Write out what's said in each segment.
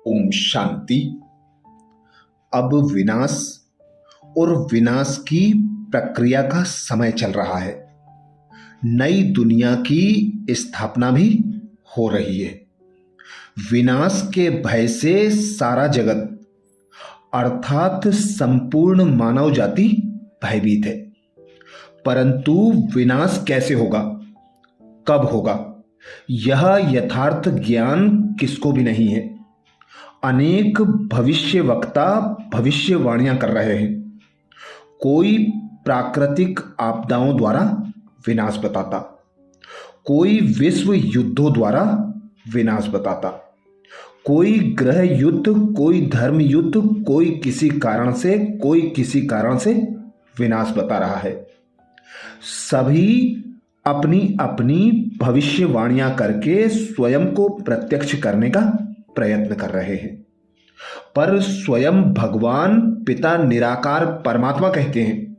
ओम शांति। अब विनाश और विनाश की प्रक्रिया का समय चल रहा है। नई दुनिया की स्थापना भी हो रही है। विनाश के भय से सारा जगत अर्थात संपूर्ण मानव जाति भयभीत है। परंतु विनाश कैसे होगा, कब होगा, यह यथार्थ ज्ञान किसको भी नहीं है। अनेक भविष्य वक्ता भविष्यवाणियां कर रहे हैं। कोई प्राकृतिक आपदाओं द्वारा विनाश बताता, कोई विश्व युद्धों द्वारा विनाश बताता, कोई ग्रह युद्ध, कोई धर्म युद्ध, कोई किसी कारण से विनाश बता रहा है। सभी अपनी अपनी भविष्यवाणियां करके स्वयं को प्रत्यक्ष करने का प्रयत्न कर रहे हैं। पर स्वयं भगवान पिता निराकार परमात्मा कहते हैं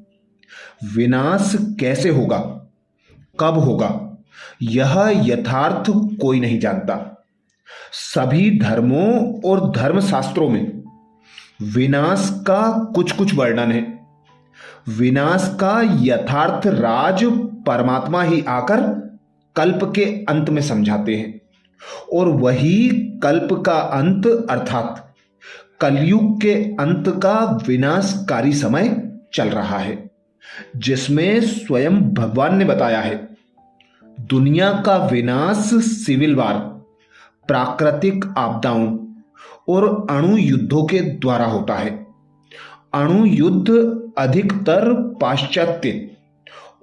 विनाश कैसे होगा, कब होगा, यह यथार्थ कोई नहीं जानता। सभी धर्मों और धर्मशास्त्रों में विनाश का कुछ कुछ वर्णन है। विनाश का यथार्थ राज परमात्मा ही आकर कल्प के अंत में समझाते हैं, और वही कल्प का अंत अर्थात कलयुग के अंत का विनाशकारी समय चल रहा है, जिसमें स्वयं भगवान ने बताया है दुनिया का विनाश सिविल वार, प्राकृतिक आपदाओं और अणु युद्धों के द्वारा होता है। अणु युद्ध अधिकतर पाश्चात्य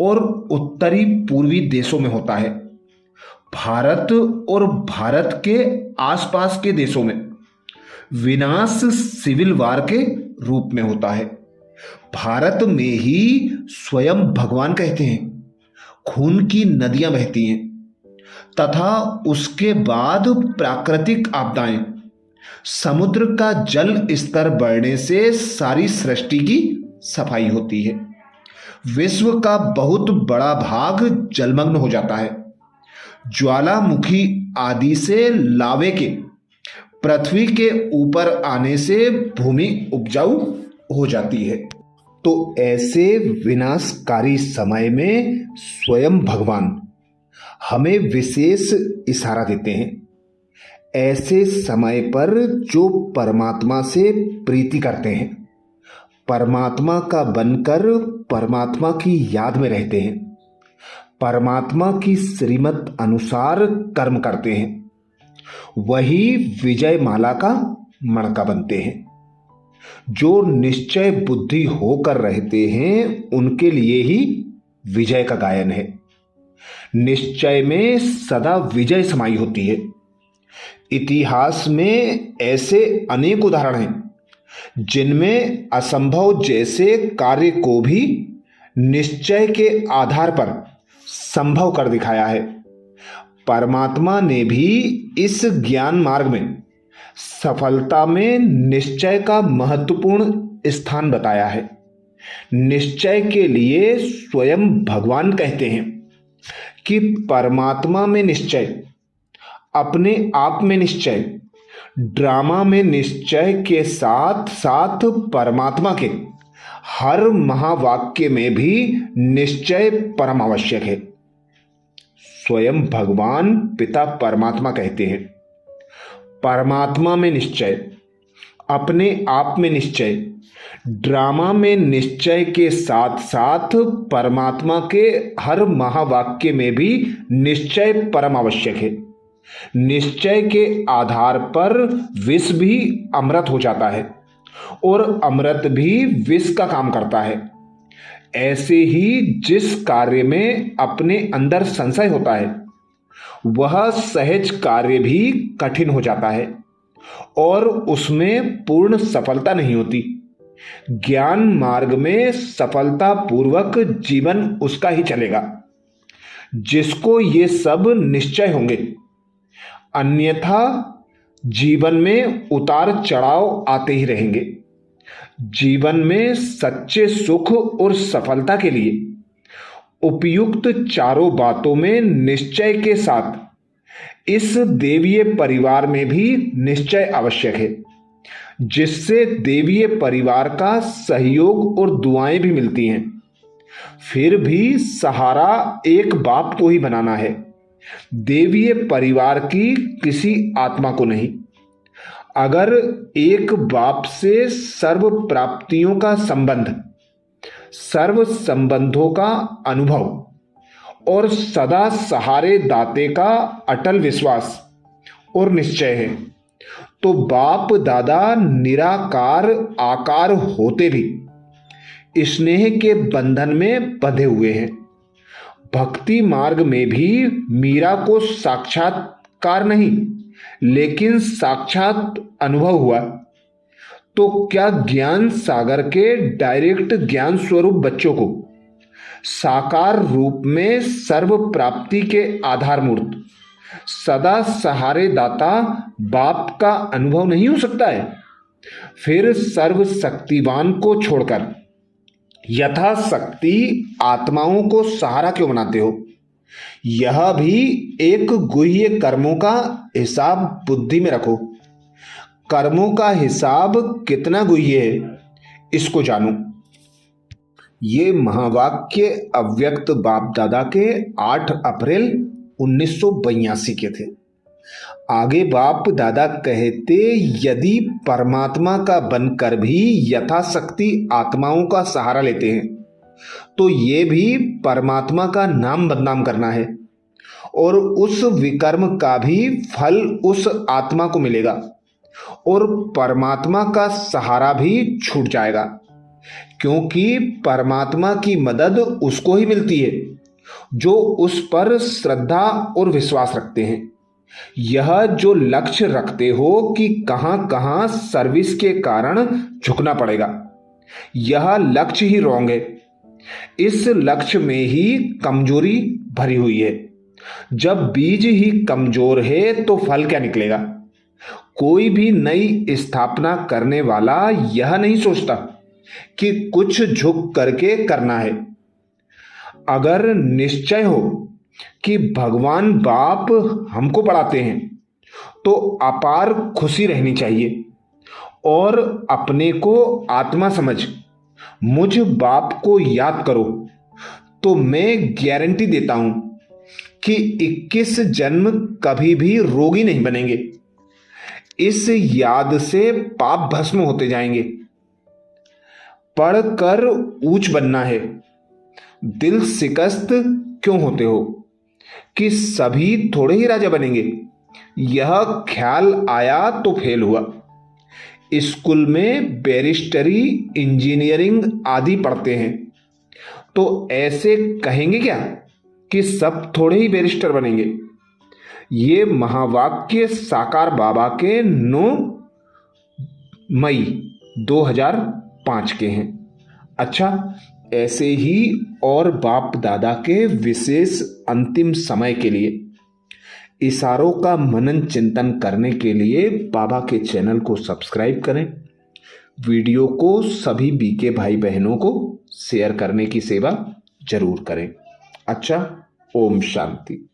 और उत्तरी पूर्वी देशों में होता है। भारत और भारत के आसपास के देशों में विनाश सिविल वार के रूप में होता है। भारत में ही स्वयं भगवान कहते हैं खून की नदियां बहती हैं, तथा उसके बाद प्राकृतिक आपदाएं, समुद्र का जल स्तर बढ़ने से सारी सृष्टि की सफाई होती है। विश्व का बहुत बड़ा भाग जलमग्न हो जाता है। ज्वालामुखी आदि से लावे के पृथ्वी के ऊपर आने से भूमि उपजाऊ हो जाती है। तो ऐसे विनाशकारी समय में स्वयं भगवान हमें विशेष इशारा देते हैं। ऐसे समय पर जो परमात्मा से प्रीति करते हैं, परमात्मा का बनकर परमात्मा की याद में रहते हैं, परमात्मा की श्रीमत अनुसार कर्म करते हैं, वही विजय माला का मणका बनते हैं। जो निश्चय बुद्धि होकर रहते हैं उनके लिए ही विजय का गायन है। निश्चय में सदा विजय समाई होती है। इतिहास में ऐसे अनेक उदाहरण हैं जिनमें असंभव जैसे कार्य को भी निश्चय के आधार पर संभव कर दिखाया है। परमात्मा ने भी इस ज्ञान मार्ग में सफलता में निश्चय का महत्वपूर्ण स्थान बताया है। निश्चय के लिए स्वयं भगवान कहते हैं कि परमात्मा में निश्चय, अपने आप में निश्चय, ड्रामा में निश्चय के साथ साथ परमात्मा के हर महावाक्य में भी निश्चय परम आवश्यक है। स्वयं भगवान पिता परमात्मा कहते हैं परमात्मा में निश्चय, अपने आप में निश्चय, ड्रामा में निश्चय के साथ साथ परमात्मा के हर महावाक्य में भी निश्चय परम आवश्यक है। निश्चय के आधार पर विष भी अमृत हो जाता है और अमृत भी विष का काम करता है। ऐसे ही जिस कार्य में अपने अंदर संशय होता है वह सहज कार्य भी कठिन हो जाता है और उसमें पूर्ण सफलता नहीं होती। ज्ञान मार्ग में सफलता पूर्वक जीवन उसका ही चलेगा जिसको ये सब निश्चय होंगे। अन्यथा जीवन में उतार चढ़ाव आते ही रहेंगे। जीवन में सच्चे सुख और सफलता के लिए उपयुक्त चारों बातों में निश्चय के साथ इस देवीय परिवार में भी निश्चय आवश्यक है, जिससे देवीय परिवार का सहयोग और दुआएं भी मिलती हैं। फिर भी सहारा एक बाप को ही बनाना है, देवीय परिवार की किसी आत्मा को नहीं। अगर एक बाप से सर्व प्राप्तियों का संबंध, सर्व संबंधों का अनुभव और सदा सहारे दाते का अटल विश्वास और निश्चय है, तो बाप दादा निराकार आकार होते भी स्नेह के बंधन में बंधे हुए हैं। भक्ति मार्ग में भी मीरा को साक्षात्कार नहीं लेकिन साक्षात अनुभव हुआ, तो क्या ज्ञान सागर के डायरेक्ट ज्ञान स्वरूप बच्चों को साकार रूप में सर्व प्राप्ति के आधारमूर्त सदा सहारे दाता बाप का अनुभव नहीं हो सकता है? फिर सर्व शक्तिवान को छोड़कर यथाशक्ति आत्माओं को सहारा क्यों बनाते हो? यह भी एक गुह्य कर्मों का हिसाब बुद्धि में रखो। कर्मों का हिसाब कितना गुह्य है, इसको जानो। ये महावाक्य अव्यक्त बाप दादा के 8 अप्रैल 1982 के थे। आगे बाप दादा कहते, यदि परमात्मा का बनकर भी यथाशक्ति आत्माओं का सहारा लेते हैं तो ये भी परमात्मा का नाम बदनाम करना है और उस विकर्म का भी फल उस आत्मा को मिलेगा और परमात्मा का सहारा भी छूट जाएगा, क्योंकि परमात्मा की मदद उसको ही मिलती है जो उस पर श्रद्धा और विश्वास रखते हैं। यह जो लक्ष्य रखते हो कि कहां कहां सर्विस के कारण झुकना पड़ेगा, यह लक्ष्य ही रॉन्ग है। इस लक्ष्य में ही कमजोरी भरी हुई है। जब बीज ही कमजोर है तो फल क्या निकलेगा? कोई भी नई स्थापना करने वाला यह नहीं सोचता कि कुछ झुक करके करना है। अगर निश्चय हो कि भगवान बाप हमको पढ़ाते हैं तो अपार खुशी रहनी चाहिए और अपने को आत्मा समझ मुझ बाप को याद करो, तो मैं गारंटी देता हूं कि 21 जन्म कभी भी रोगी नहीं बनेंगे। इस याद से पाप भस्म होते जाएंगे। पढ़कर ऊंच बनना है। दिल शिकस्त क्यों होते हो कि सभी थोड़े ही राजा बनेंगे? यह ख्याल आया तो फेल हुआ। स्कूल में बैरिस्टरी, इंजीनियरिंग आदि पढ़ते हैं, तो ऐसे कहेंगे क्या कि सब थोड़े ही बैरिस्टर बनेंगे? ये महावाक्य साकार बाबा के 9 मई 2005 के हैं। अच्छा, ऐसे ही और बाप दादा के विशेष अंतिम समय के लिए इशारों का मनन चिंतन करने के लिए बाबा के चैनल को सब्सक्राइब करें। वीडियो को सभी बीके भाई बहनों को शेयर करने की सेवा जरूर करें। अच्छा, ओम शांति।